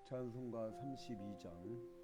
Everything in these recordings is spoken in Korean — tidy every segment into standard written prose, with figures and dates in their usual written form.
찬송가 32장.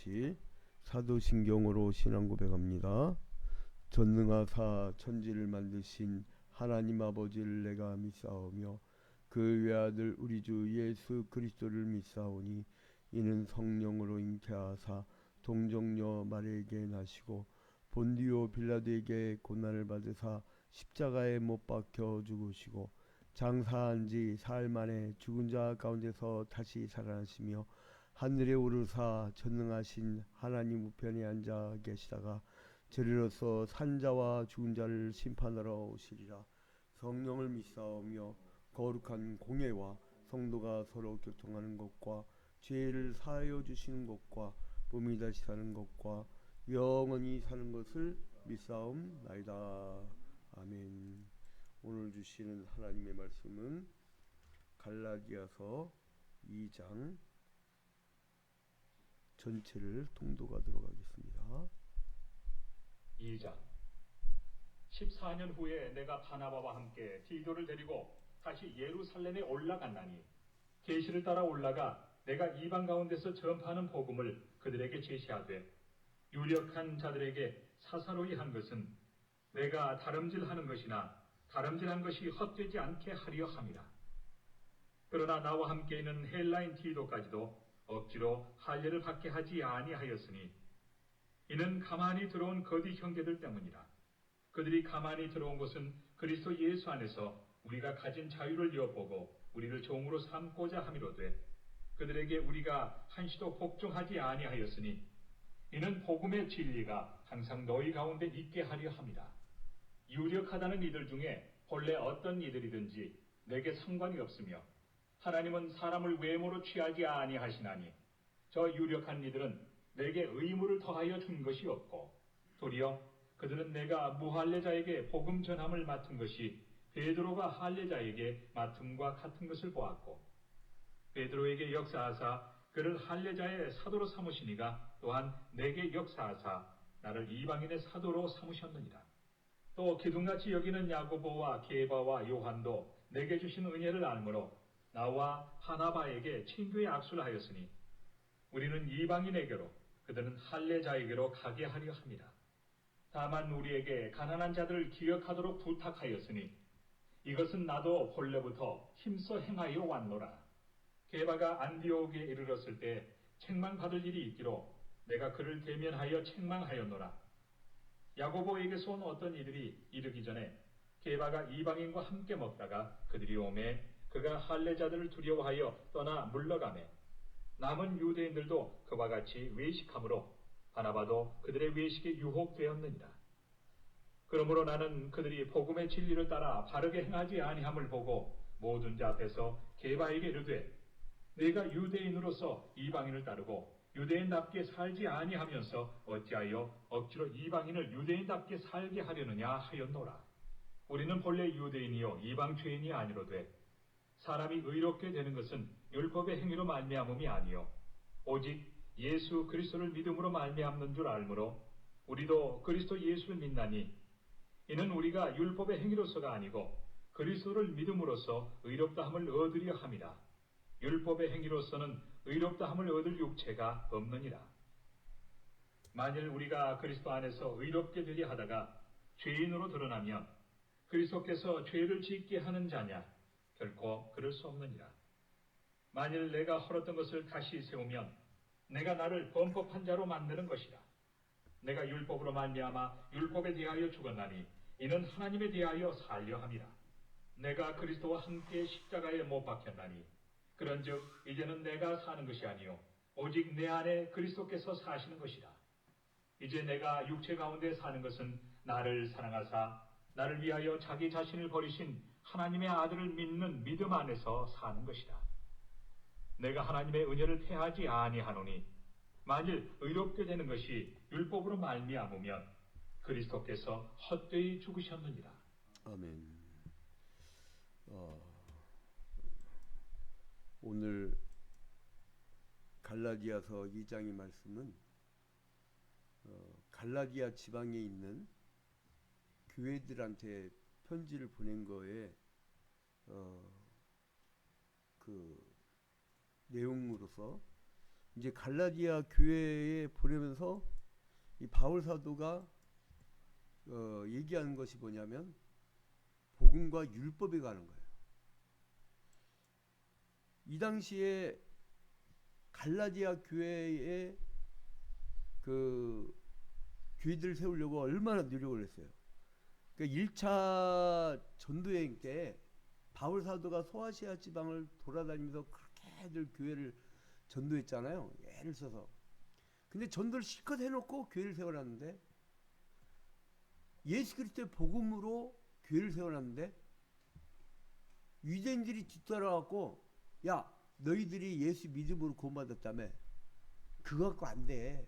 같이 사도신경으로 신앙 고백합니다. 전능하사 천지를 만드신 하나님 아버지를 내가 믿사오며 그 외아들 우리 주 예수 그리스도를 믿사오니 이는 성령으로 잉태하사 동정녀 마리아에게 나시고 본디오 빌라도에게 고난을 받으사 십자가에 못 박혀 죽으시고 장사한 지 사흘 만에 죽은 자 가운데서 다시 살아나시며 하늘에 오르사 전능하신 하나님 우편에 앉아 계시다가 저리로서 산자와 죽은 자를 심판하러 오시리라. 성령을 믿사오며 거룩한 공예와 성도가 서로 교통하는 것과 죄를 사하여 주시는 것과 몸이 다시 사는 것과 영원히 사는 것을 믿사옵나이다. 아멘. 오늘 주시는 하나님의 말씀은 갈라디아서 2장 전체를 통독하도록 하겠습니다. 2장 14년 후에 내가 바나바와 함께 디도를 데리고 다시 예루살렘에 올라갔나니 계시를 따라 올라가 내가 이방 가운데서 전파하는 복음을 그들에게 제시하되 유력한 자들에게 사사로이 한 것은 내가 다름질하는 것이나 다름질한 것이 헛되지 않게 하려 함이라. 그러나 나와 함께 있는 헬라인 디도까지도 억지로 할례를 받게 하지 아니하였으니 이는 가만히 들어온 거디 형제들 때문이라. 그들이 가만히 들어온 것은 그리스도 예수 안에서 우리가 가진 자유를 엿보고 우리를 종으로 삼고자 함이로되 그들에게 우리가 한시도 복종하지 아니하였으니 이는 복음의 진리가 항상 너희 가운데 있게 하려 함이라. 유력하다는 이들 중에 본래 어떤 이들이든지 내게 상관이 없으며 하나님은 사람을 외모로 취하지 아니하시나니 저 유력한 이들은 내게 의무를 더하여 준 것이 없고 도리어 그들은 내가 무할례자에게 복음 전함을 맡은 것이 베드로가 할례자에게 맡음과 같은 것을 보았고 베드로에게 역사하사 그를 할례자의 사도로 삼으시니가 또한 내게 역사하사 나를 이방인의 사도로 삼으셨느니라. 또 기둥같이 여기는 야고보와 게바와 요한도 내게 주신 은혜를 알므로 나와 바나바에게 친교의 악수를 하였으니 우리는 이방인에게로 그들은 할례자에게로 가게 하려 합니다. 다만 우리에게 가난한 자들을 기억하도록 부탁하였으니 이것은 나도 본래부터 힘써 행하여 왔노라. 게바가 안디옥에 이르렀을 때 책망받을 일이 있기로 내가 그를 대면하여 책망하였노라. 야고보에게서 온 어떤 이들이 이르기 전에 게바가 이방인과 함께 먹다가 그들이 오매 그가 할례자들을 두려워하여 떠나 물러가매 남은 유대인들도 그와 같이 외식함으로 바나바도 그들의 외식에 유혹되었느니라. 그러므로 나는 그들이 복음의 진리를 따라 바르게 행하지 아니함을 보고 모든 자 앞에서 게바에게 이르되 내가 유대인으로서 이방인을 따르고 유대인답게 살지 아니하면서 어찌하여 억지로 이방인을 유대인답게 살게 하려느냐 하였노라. 우리는 본래 유대인이요 이방 죄인이 아니로되 사람이 의롭게 되는 것은 율법의 행위로 말미암음이 아니요 오직 예수 그리스도를 믿음으로 말미암는 줄 알므로 우리도 그리스도 예수를 믿나니 이는 우리가 율법의 행위로서가 아니고 그리스도를 믿음으로써 의롭다함을 얻으려 함이라. 율법의 행위로서는 의롭다함을 얻을 육체가 없느니라. 만일 우리가 그리스도 안에서 의롭게 되려 하다가 죄인으로 드러나면 그리스도께서 죄를 짓게 하는 자냐? 결코 그럴 수 없느니라. 만일 내가 헐었던 것을 다시 세우면 내가 나를 범법한 자로 만드는 것이라. 내가 율법으로 말미암아 율법에 대하여 죽었나니 이는 하나님에 대하여 살려 함이라. 내가 그리스도와 함께 십자가에 못 박혔나니 그런즉 이제는 내가 사는 것이 아니요 오직 내 안에 그리스도께서 사시는 것이라. 이제 내가 육체 가운데 사는 것은 나를 사랑하사 나를 위하여 자기 자신을 버리신 하나님의 아들을 믿는 믿음 안에서 사는 것이라. 내가 하나님의 은혜를 패하지 아니하노니 만일 의롭게 되는 것이 율법으로 말미암으면 그리스도께서 헛되이 죽으셨느니라. 아멘. 오늘 갈라디아서 2장의 말씀은 갈라디아 지방에 있는 교회들한테 편지를 보낸 거에 그 내용으로서 이제 갈라디아 교회에 보내면서 이 바울 사도가 얘기하는 것이 뭐냐면 복음과 율법에 관한 거예요. 이 당시에 갈라디아 교회에 그 교회들을 세우려고 얼마나 노력을 했어요. 그러니까 1차 전도여행 때 바울 사도가 소아시아 지방을 돌아다니면서 그렇게들 교회를 전도했잖아요. 애를 써서. 근데 전도를 실컷 해놓고 교회를 세워놨는데 예수 그리스도의 복음으로 교회를 세워놨는데 유대인들이 뒤따라갖고 야 너희들이 예수 믿음으로 구원받았다며 그거 갖고 안 돼.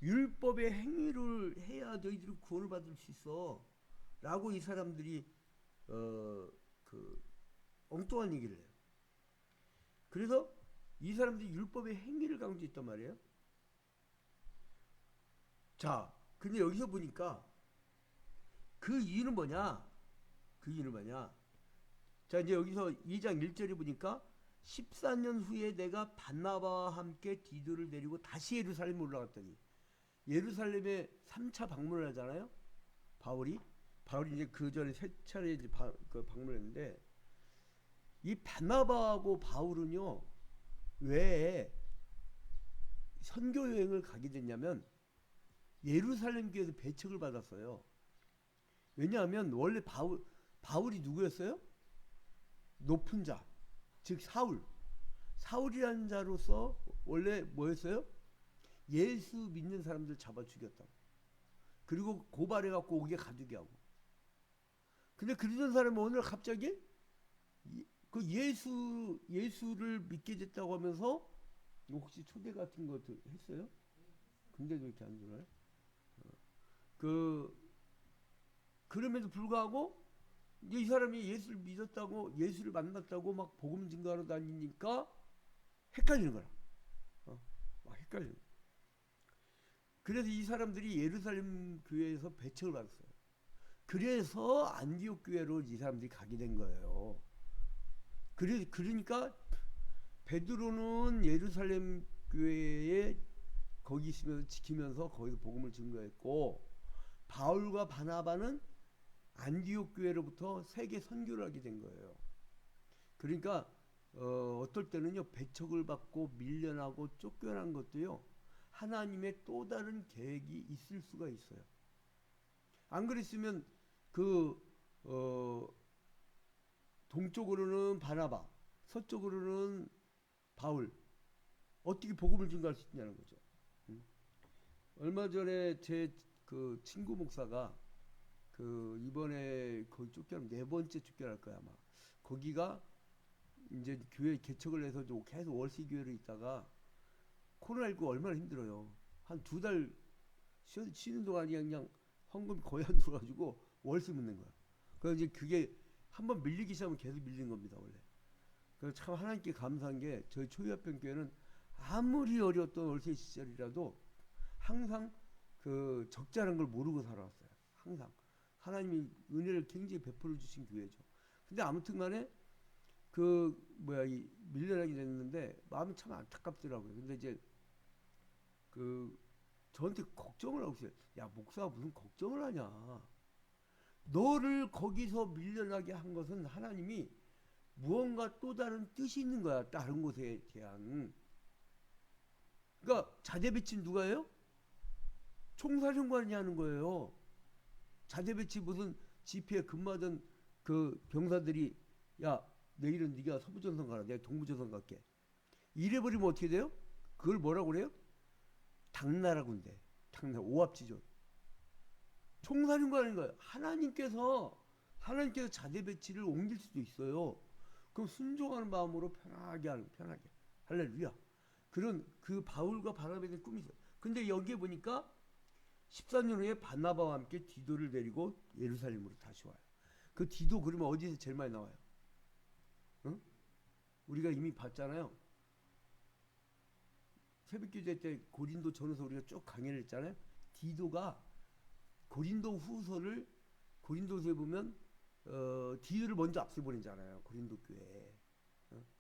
율법의 행위를 해야 너희들이 구원을 받을 수 있어 라고 이 사람들이 엉뚱한 얘기를 해요. 그래서 이 사람들이 율법의 행위를 강조했단 말이에요. 자, 근데 여기서 보니까 그 이유는 뭐냐? 자, 이제 여기서 2장 1절에 보니까 14년 후에 내가 바나바와 함께 디도를 데리고 다시 예루살렘에 올라갔더니 예루살렘에 3차 방문을 하잖아요. 바울이 이제 그 전에 3차례 이제 방문했는데 이 바나바하고 바울은요 왜 선교 여행을 가게 됐냐면 예루살렘 교회에서 배척을 받았어요. 왜냐하면 원래 바울이 누구였어요? 높은 자, 즉 사울이라는 자로서 원래 뭐였어요? 예수 믿는 사람들 잡아 죽였다. 그리고 고발해갖고 오게 가두게 하고. 근데 그러던 사람이 오늘 갑자기 그 예수를 믿게 됐다고 하면서 혹시 초대 같은 거 했어요? 근데도 이렇게 안 들어요? 그럼에도 불구하고 이제 이 사람이 예수를 믿었다고 예수를 만났다고 막 복음 증거하러 다니니까 헷갈리는 거야. 막 헷갈리는 거야. 그래서 이 사람들이 예루살렘 교회에서 배척을 받았어요. 그래서 안디옥 교회로 이 사람들이 가게 된 거예요. 그러니까 베드로는 예루살렘 교회에 거기 있으면서 지키면서 거기서 복음을 증거했고, 바울과 바나바는 안디옥 교회로부터 세계 선교를 하게 된 거예요. 그러니까 어떨 때는요, 배척을 받고 밀려나고 쫓겨난 것도요, 하나님의 또 다른 계획이 있을 수가 있어요. 안 그랬으면 그 동쪽으로는 바나바, 서쪽으로는 바울, 어떻게 복음을 증거할 수 있냐는 거죠. 얼마 전에 제 그 친구 목사가 그 이번에 거기 쫓겨난 네 번째 쫓겨날 거야 아마. 거기가 이제 교회 개척을 해서 계속 월세 교회로 있다가 코로나19 얼마나 힘들어요. 한 두 달 쉬는 동안 그냥 헌금이 거의 안 들어가지고 월세 묻는 거야. 그래서 이제 그게 한번 밀리기 시작하면 계속 밀리는 겁니다 원래. 그래서 참 하나님께 감사한 게 저희 초유합병 교회는 아무리 어려웠던 월세 시절이라도 항상 그 적자라는 걸 모르고 살아왔어요. 항상 하나님이 은혜를 굉장히 베풀어 주신 교회죠. 근데 아무튼간에 이 밀려나게 됐는데 마음이 참 안타깝더라고요. 근데 이제 그 저한테 걱정을 하고 있어요. 야, 목사가 무슨 걱정을 하냐? 너를 거기서 밀려나게 한 것은 하나님이 무언가 또 다른 뜻이 있는 거야. 다른 곳에 대한. 그러니까 자대 배치 누가 해요? 총사령관이 하는 거예요. 자대 배치 무슨 집회에 근무하던 그 병사들이, 야, 내일은 네가 서부전선 가라, 내가 동부전선 갈게, 이래버리면 어떻게 돼요? 그걸 뭐라고 그래요? 당나라 군대, 당나라 오합지졸. 총사령관인 거예요. 하나님께서 자대 배치를 옮길 수도 있어요. 그럼 순종하는 마음으로 편하게 할렐루야. 그런 그 바울과 바나바에 대한 꿈이 있어요. 근데 여기에 보니까 14년 후에 바나바와 함께 디도를 데리고 예루살렘으로 다시 와요. 그 디도 그러면 어디서 제일 많이 나와요? 응? 우리가 이미 봤잖아요. 새벽기도 때 고린도 전후서 우리가 쭉 강의를 했잖아요. 디도가 고린도 후서를 고린도서에 보면 디도를 먼저 앞서 보내잖아요. 고린도 교회에.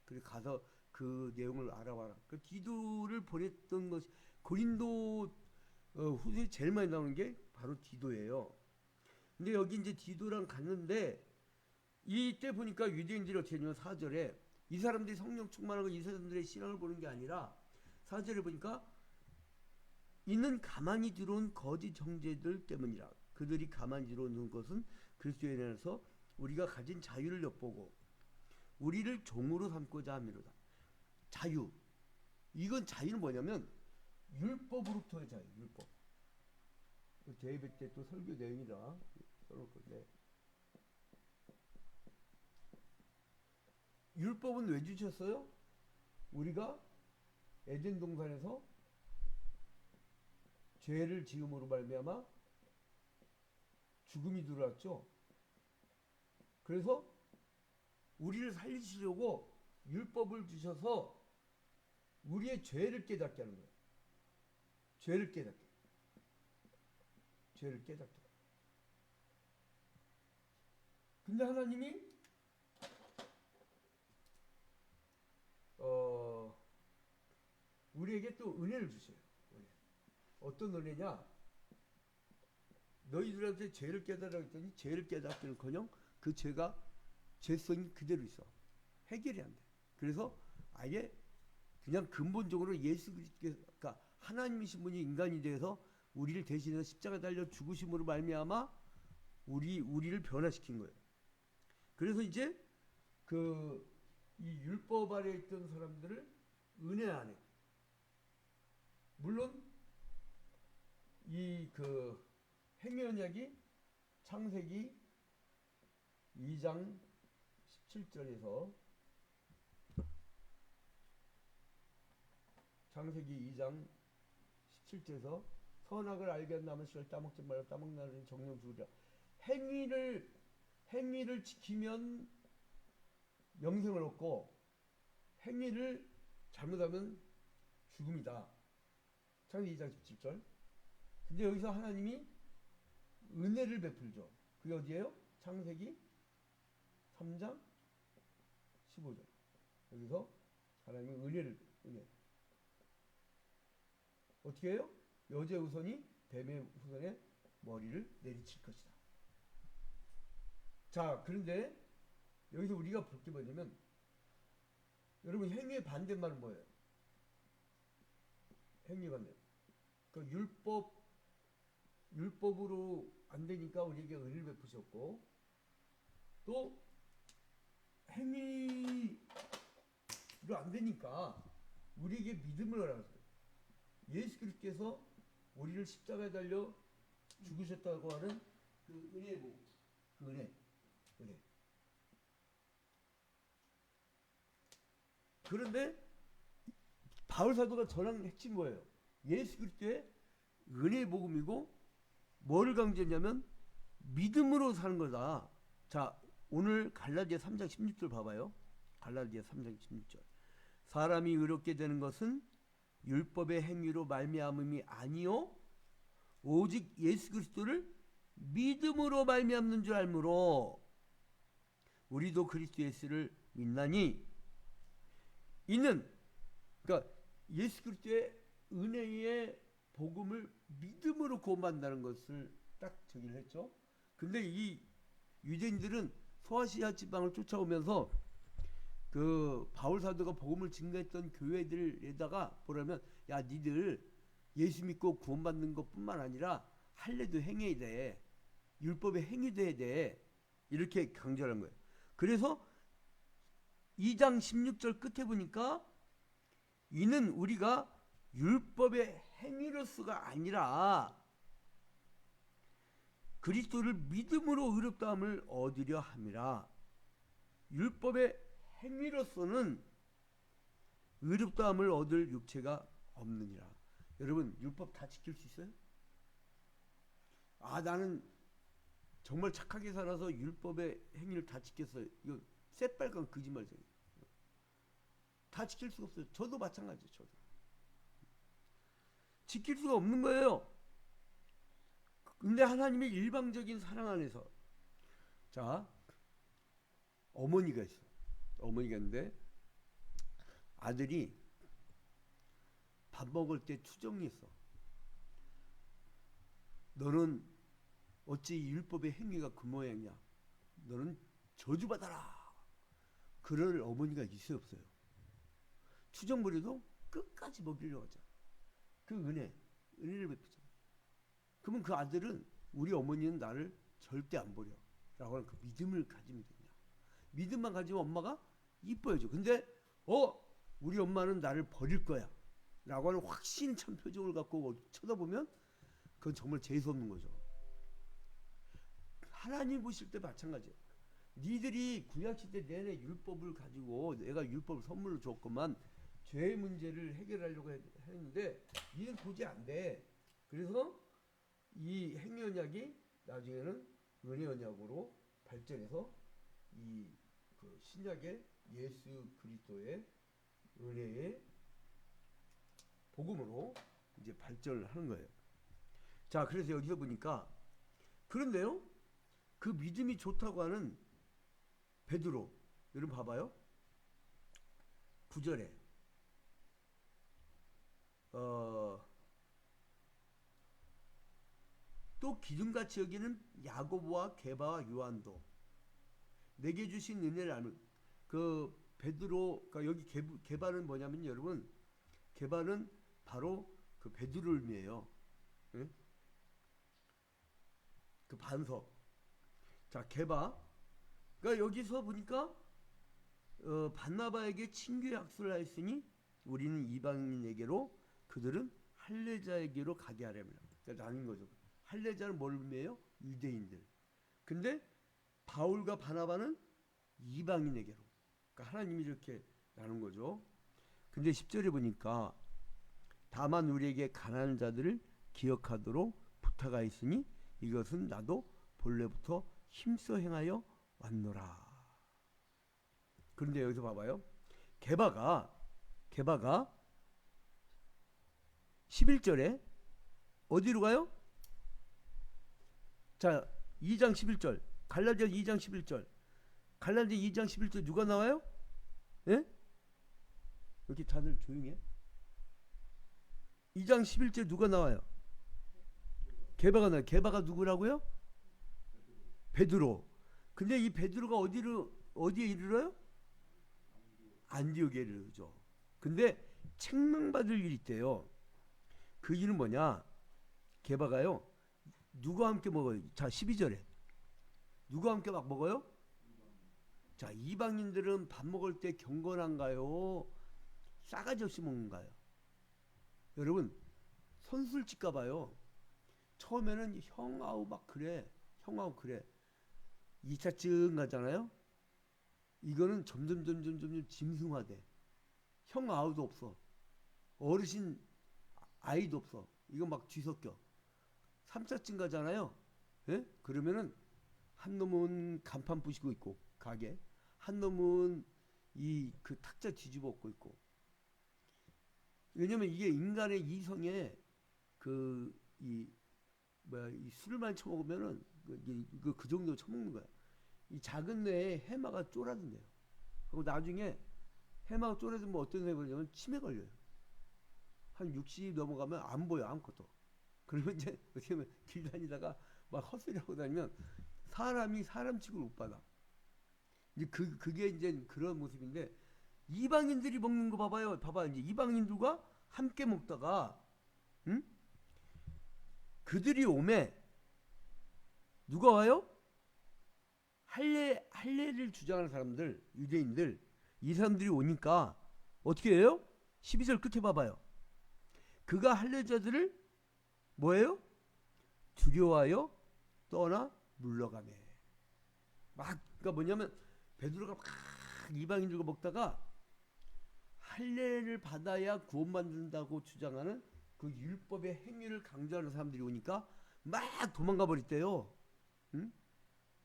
그래 가서 그 내용을 알아봐라. 그 디도를 보냈던 것이 고린도 후서에 제일 많이 나오는 게 바로 디도예요. 근데 여기 이제 디도랑 갔는데 이때 보니까 유대인들이 어떻게 했냐면 4절에 이 사람들이 성령 충만하고 이 사람들의 신앙을 보는 게 아니라 4절에 보니까 이는 가만히 들어온 거짓 형제들 때문이라. 그들이 가만히 들어오는 것은 그리스도에 대해서 우리가 가진 자유를 엿보고 우리를 종으로 삼고자 함이로다. 자유. 이건 자유는 뭐냐면 율법으로부터의 자유. 율법. 대회백 때 또 설교 내용이라 써놓을 건데, 율법은 왜 주셨어요? 우리가 에덴 동산에서 죄를 지음으로 말미암아 죽음이 들어왔죠. 그래서 우리를 살리시려고 율법을 주셔서 우리의 죄를 깨닫게 하는 거예요. 죄를 깨닫게. 근데 하나님이 우리에게 또 은혜를 주셔요. 은혜. 어떤 은혜냐? 너희들한테 죄를 깨달으라 했더니 죄를 깨닫기는커녕 그 죄가 죄성이 그대로 있어. 해결이 안 돼. 그래서 아예 그냥 근본적으로 예수 그리스도가 하나님이신 분이 인간이 되어서 우리를 대신해서 십자가에 달려 죽으심으로 말미암아 우리를 변화시킨 거예요. 그래서 이제 이 율법 아래 있던 사람들을 은혜 안에, 물론 이 행위 언약이 창세기 2장 17절에서 선악을 알게 한 남은 시절 따먹지 말라 따먹는 날은 정령 죽으리라. 행위를 지키면 영생을 얻고 행위를 잘못하면 죽음이다. 창세기 2장 17절. 근데 여기서 하나님이 은혜를 베풀죠. 그게 어디예요? 창세기 3장 15절. 여기서 하나님의 은혜. 어떻게 해요? 여자의 후손이 뱀의 후손의 머리를 내리칠 것이다. 자, 그런데 여기서 우리가 볼 게 뭐냐면, 여러분, 행위의 반대말은 뭐예요? 행위 반대. 그 율법으로 안 되니까 우리에게 은혜를 베푸셨고, 또 행위로 안 되니까 우리에게 믿음을 허락하셨어요. 예수 그리스도께서 우리를 십자가에 달려 죽으셨다고 하는 그 은혜의 복, 그 은혜. 그런데 바울 사도가 전한 핵심 뭐예요? 예수 그리스도의 은혜의 복음이고, 뭐를 강조했냐면 믿음으로 사는 거다. 자, 오늘 갈라디아 3장 16절 봐봐요. 갈라디아 3장 16절. 사람이 의롭게 되는 것은 율법의 행위로 말미암음이 아니요 오직 예수 그리스도를 믿음으로 말미암는 줄 알므로 우리도 그리스도 예수를 믿나니, 이는, 그러니까 예수 그리스도의 은혜의 복음을 믿음으로 구원받는다는 것을 딱 저기를 했죠. 근데 이 유대인들은 소아시아 지방을 쫓아오면서 그 바울 사도가 복음을 증거했던 교회들에다가 뭐라면, 야, 니들 예수 믿고 구원받는 것뿐만 아니라 할례도 행해야 돼, 율법에 행위도 해야 돼, 이렇게 강조하는 거예요. 그래서 2장 16절 끝에 보니까, 이는 우리가 율법의 행위로서가 아니라 그리스도를 믿음으로 의롭다함을 얻으려 함이라. 율법의 행위로서는 의롭다함을 얻을 육체가 없느니라. 여러분, 율법 다 지킬 수 있어요? 아, 나는 정말 착하게 살아서 율법의 행위를 다 지켰어요. 이거 새빨간 거짓말이에요. 다 지킬 수가 없어요. 저도 마찬가지예요. 저도 지킬 수가 없는 거예요. 근데 하나님의 일방적인 사랑 안에서, 자, 어머니가 있어. 어머니가 있는데 아들이 밥 먹을 때 투정했어. 너는 어찌 율법의 행위가 그 모양이냐? 너는 저주받아라. 그럴 어머니가 있어요, 없어요? 투정 부려도 끝까지 먹이려고 하죠. 그 은혜를 베푸죠. 그러면 그 아들은, 우리 어머니는 나를 절대 안 버려 라고 하는 그 믿음을 가지면 되냐. 믿음만 가지면 엄마가 이뻐해줘. 근데 우리 엄마는 나를 버릴 거야 라고 하는 확신찬 표정을 갖고 쳐다보면 그건 정말 재수없는 거죠. 하나님 보실 때 마찬가지예요. 니들이 구약시대 내내 율법을 가지고 내가 율법을 선물로 줬건만 죄의 문제를 해결하려고 했는데 니는 도저히 안 돼. 그래서 이 행위 언약이 나중에는 은혜 언약으로 발전해서 이 그 신약의 예수 그리스도의 은혜의 복음으로 이제 발전을 하는 거예요. 자, 그래서 여기서 보니까, 그런데요, 그 믿음이 좋다고 하는 베드로, 여러분 봐봐요. 9절에 또 기둥같이 여기는 야고보와 게바와 요한도 내게 주신 은혜를 알면, 그 베드로, 그러니까 여기 게바는 뭐냐면, 여러분, 게바는 바로 그 베드로를 의미해요. 응? 그 반석. 자, 게바. 그러니까 여기서 보니까 바나바에게 친교의 학술을 하였으니 우리는 이방인에게로, 그들은 할례자에게로 가게 하려면. 그러니까 나눈 거죠. 할례자는 뭘 의미해요? 유대인들. 근데 바울과 바나바는 이방인에게로. 그러니까 하나님이 이렇게 나눈 거죠. 근데 10절에 보니까, 다만 우리에게 가난한 자들을 기억하도록 부탁하였으니 이것은 나도 본래부터 힘써 행하여 왔노라. 그런데 여기서 봐봐요. 게바가 11절에 어디로 가요? 자, 2장 11절. 갈라디아 2장 11절. 갈라디아 2장 11절 누가 나와요? 예? 이렇게 다들 조용해? 2장 11절 누가 나와요? 게바가 나와요. 게바가 누구라고요? 베드로. 근데 이 베드로가 어디에 이르러요? 안디옥에 이르죠. 근데 책망받을 일이 있대요. 그 일은 뭐냐? 게바가요. 누구와 함께 먹어요? 자, 12절에. 누구와 함께 막 먹어요? 자, 이방인들은 밥 먹을 때 경건한가요? 싸가지 없이 먹는가요? 여러분, 선술 찍까 봐요. 처음에는 형아우 막 그래. 형아우 그래. 2차쯤 가잖아요. 이거는 점점 짐승화돼. 형아우도 없어. 어르신 아이도 없어. 이거 막 뒤섞여. 3차쯤 가잖아요. 예? 그러면은 한 놈은 간판 부시고 있고 가게, 한 놈은 이 그 탁자 뒤집어 엎고 있고. 왜냐면 이게 인간의 이성에 이 술만 처먹으면은 그 정도 처먹는 거야. 이 작은 뇌에 해마가 쫄아든대요. 그리고 나중에 해마가 쫄아들면 어떤 애 걸리냐면 치매 걸려요. 한 60 넘어가면 안 보여 아무것도. 그러면 이제 어떻게 보면 길 다니다가 막 헛소리하고 다니면 사람이 사람 취급을 못 받아. 이제 그게 이제 그런 모습인데, 이방인들이 먹는 거 봐봐요. 봐봐, 이제 이방인들과 함께 먹다가, 응? 그들이 오매 누가 와요? 할례를 주장하는 사람들, 유대인들, 이 사람들이 오니까 어떻게 해요? 12절 끝에 봐봐요. 그가 할례자들을 뭐예요? 두려워하여 떠나 물러가매. 막 그러니까 뭐냐면 베드로가 막 이방인들과 먹다가 할례를 받아야 구원받는다고 주장하는 그 율법의 행위를 강조하는 사람들이 오니까 막 도망가 버렸대요. 응?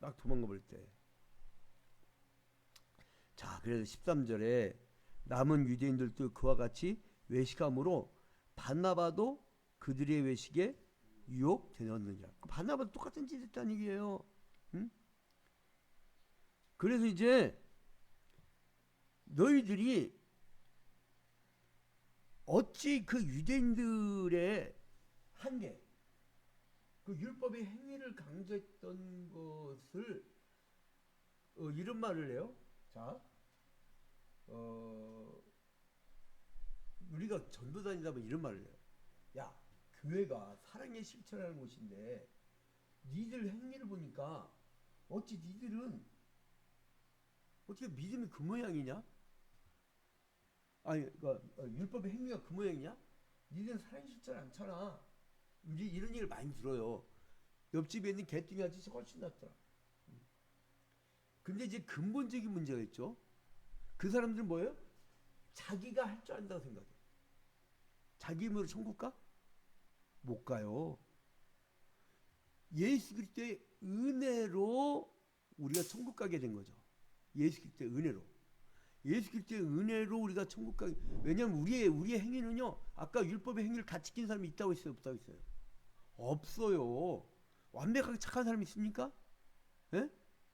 막 도망가 버렸대. 자, 그래서 13절에 남은 유대인들도 그와 같이 외식함으로 바나바도 그들의 외식에 유혹되었느니라. 바나바도 똑같은 짓 했다는 얘기예요. 응? 그래서 이제 너희들이 어찌 그 유대인들의 한계, 그 율법의 행위를 강조했던 것을 이런 말을 해요. 자, 우리가 전도 다니다 보면 이런 말을 해요. 야, 교회가 사랑의 실천하는 곳인데 니들 행위를 보니까 어찌 니들은 어떻게 믿음이 그 모양이냐? 아니, 그러니까 율법의 행위가 그 모양이냐? 니들은 사랑의 실천 않잖아. 우리 이런 얘기를 많이 들어요. 옆집에 있는 개뚱이 아저씨 훨씬 낫더라. 근데 이제 근본적인 문제가 있죠. 그 사람들은 뭐예요? 자기가 할 줄 안다고 생각해. 자기 힘으로 천국 가? 못 가요. 예수 그리스도의 은혜로 우리가 천국 가게 된 거죠. 예수 그리스도의 은혜로. 예수 그리스도의 은혜로 우리가 천국 가게. 왜냐하면 우리의 행위는요. 아까 율법의 행위를 다 지킨 사람이 있다고 했어요, 없다고 했어요? 없어요. 완벽하게 착한 사람이 있습니까? 예?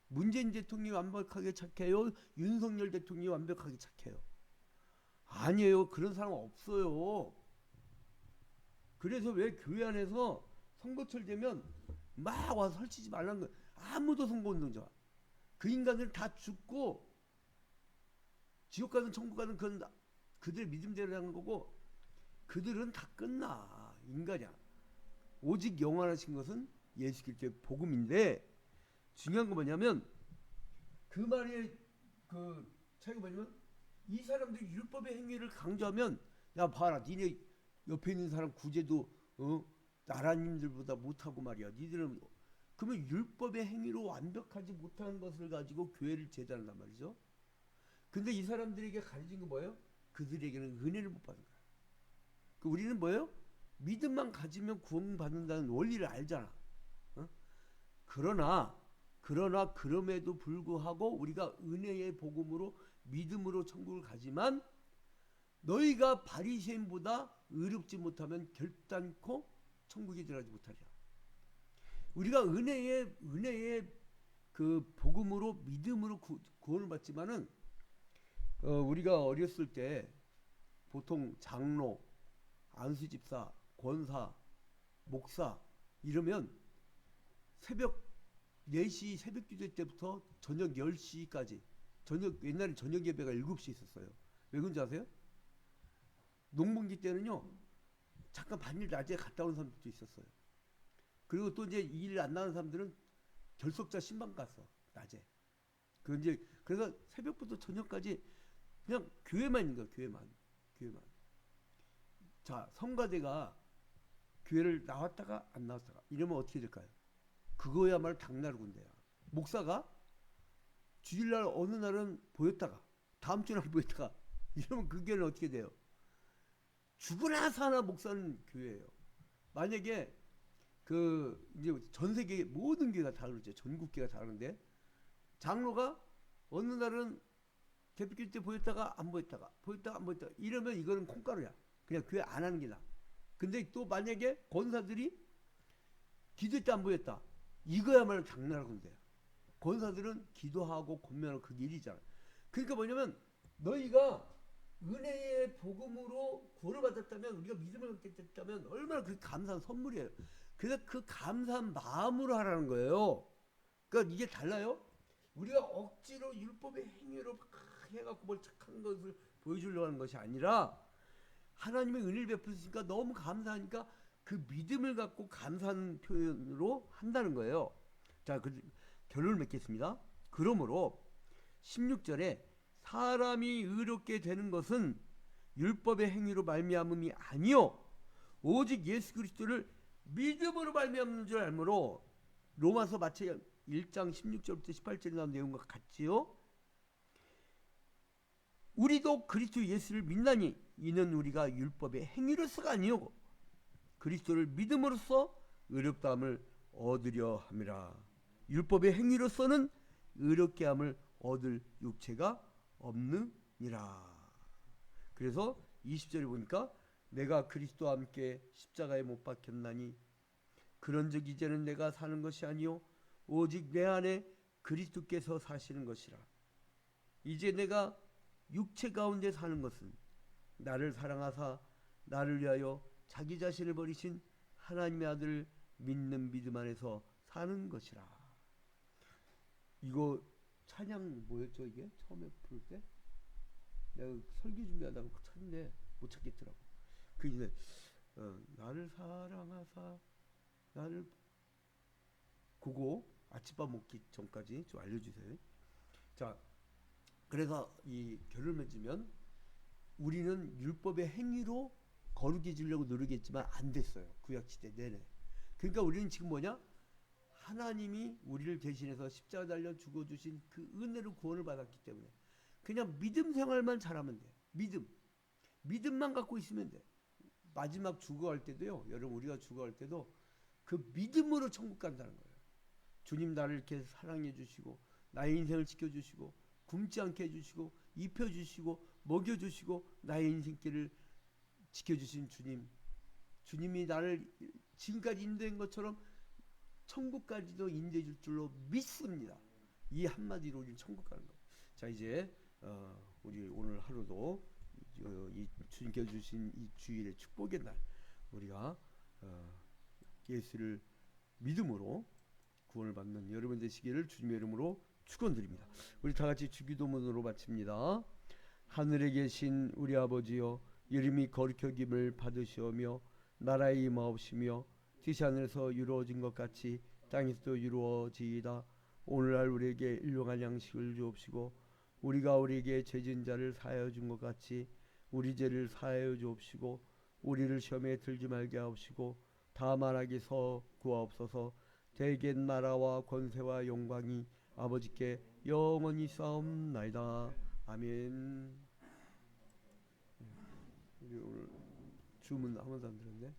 문재인 대통령이 완벽하게 착해요? 윤석열 대통령이 완벽하게 착해요? 아니에요. 그런 사람 없어요. 그래서 왜 교회 안에서 선거철 되면 막 와서 설치지 말라는 거예요. 아무도 선거운동자. 그 인간들은 다 죽고 지옥 가든 천국 가든 그건 그들의 믿음대로 하는 거고, 그들은 다 끝나. 인간이야. 오직 영원하신 것은 예수 그리스도의 복음인데, 중요한 건 뭐냐면 그 말의 그 차이가 뭐냐면, 이 사람들이 율법의 행위를 강조하면, 야 봐라, 니네 옆에 있는 사람 구제도 나라님들보다 못하고 말이야. 니들은 그러면 율법의 행위로 완벽하지 못하는 것을 가지고 교회를 제단한단 말이죠. 근데 이 사람들에게 가르친 건 뭐예요? 그들에게는 은혜를 못 받은 거야. 그 우리는 뭐예요? 믿음만 가지면 구원받는다는 원리를 알잖아. 그러나 그럼에도 불구하고 우리가 은혜의 복음으로 믿음으로 천국을 가지만, 너희가 바리새인보다 의롭지 못하면 결단코 천국에 들어가지 못하리라. 우리가 은혜의 그 복음으로 믿음으로 구원을 받지만은 우리가 어렸을 때 보통 장로, 안수집사, 권사, 목사 이러면 새벽 4시 새벽 기도 때부터 저녁 10시까지 옛날에 저녁 예배가 7시 있었어요. 왜 그런지 아세요? 농번기 때는요. 잠깐 반일 낮에 갔다 온 사람들도 있었어요. 그리고 또 이제 일 안 나는 사람들은 결석자 신방 갔어. 낮에. 그래서 새벽부터 저녁까지 그냥 교회만 있는 거야. 교회만. 자, 성가대가 교회를 나왔다가 안 나왔다가 이러면 어떻게 될까요? 그거야말로 당나라 군대야. 목사가 주일날 어느 날은 보였다가 다음 주날 보였다가 이러면 그 교회는 어떻게 돼요? 죽으나 사나 목사는 교회예요. 만약에 이제 전 세계 모든 교회가 다 그렇죠. 전국 교회가 다 그런데 장로가 어느 날은 대표교 때 보였다가 안 보였다가 이러면 이거는 콩가루야. 그냥 교회 안 하는 게 나아. 근데 또 만약에 권사들이 기도 때 안 보였다. 이거야말로 당나라 군대야. 권사들은 기도하고 권면하고 그게 일이잖아. 그러니까 뭐냐면 너희가 은혜의 복음으로 구원을 받았다면 우리가 믿음을 갖게 됐다면 얼마나 그 감사한 선물이에요. 그래서 그 감사한 마음으로 하라는 거예요. 그러니까 이게 달라요. 우리가 억지로 율법의 행위로 막 해갖고 뭘 착한 것을 보여주려고 하는 것이 아니라 하나님의 은혜를 베푸시니까 너무 감사하니까 그 믿음을 갖고 감사한 표현으로 한다는 거예요. 자, 결론을 맺겠습니다. 그러므로 16절에 사람이 의롭게 되는 것은 율법의 행위로 말미암음이 아니요 오직 예수 그리스도를 믿음으로 말미암는 줄 알므로 로마서 마치 1장 16절부터 18절에 나온 내용과 같지요. 우리도 그리스도 예수를 믿나니 이는 우리가 율법의 행위로서가 아니요 그리스도를 믿음으로써 의롭다함을 얻으려 함이라. 율법의 행위로서는 의롭게 함을 얻을 육체가 없느니라. 그래서 20절에 보니까 내가 그리스도와 함께 십자가에 못 박혔나니 그런즉 이제는 내가 사는 것이 아니요 오직 내 안에 그리스도께서 사시는 것이라. 이제 내가 육체 가운데 사는 것은 나를 사랑하사 나를 위하여 자기 자신을 버리신 하나님의 아들을 믿는 믿음 안에서 사는 것이라. 이거 찬양 뭐였죠 이게? 처음에 부를 때? 내가 설교 준비하다가 찾는데 못 찾겠더라고. 그 이제 나를 사랑하사 나를 그거 아침밥 먹기 전까지 좀 알려주세요. 자, 그래서 이 결론을 맺으면 우리는 율법의 행위로 거룩해 지려고 노력했지만 안 됐어요. 구약시대 내내. 그러니까 우리는 지금 뭐냐? 하나님이 우리를 대신해서 십자가 달려 죽어주신 그 은혜로 구원을 받았기 때문에 그냥 믿음 생활만 잘하면 돼. 믿음만 갖고 있으면 돼. 마지막 죽어갈 때도요. 여러분 우리가 죽어갈 때도 그 믿음으로 천국 간다는 거예요. 주님 나를 이렇게 사랑해 주시고 나의 인생을 지켜주시고 굶지 않게 해주시고 입혀주시고 먹여주시고 나의 인생길을 지켜주신 주님이 나를 지금까지 인도한 것처럼 천국까지도 인도해 줄 줄로 믿습니다. 이 한마디로 우리는 천국 가는 거예요. 자, 이제 우리 오늘 하루도 이 주님께서 주신 이 주일의 축복의 날 우리가 예수를 믿음으로 구원을 받는 여러분 되시기를 주님의 이름으로 축원드립니다. 우리 다 같이 주기도문으로 마칩니다. 하늘에 계신 우리 아버지여 이름이 거룩히 여김을 받으시오며 나라의 임하옵시며 뜻이 하늘에서 이루어진 것 같이 땅에서도 이루어지이다. 오늘날 우리에게 일용할 양식을 주옵시고 우리가 우리에게 죄진 자를 사하여 준 것 같이 우리 죄를 사하여 주옵시고 우리를 시험에 들지 말게 하옵시고 다만 악에서 구하옵소서. 대개 나라와 권세와 영광이 아버지께 영원히 싸움나이다. 아멘. 우리 오늘 주문 한 번도 안 들었네.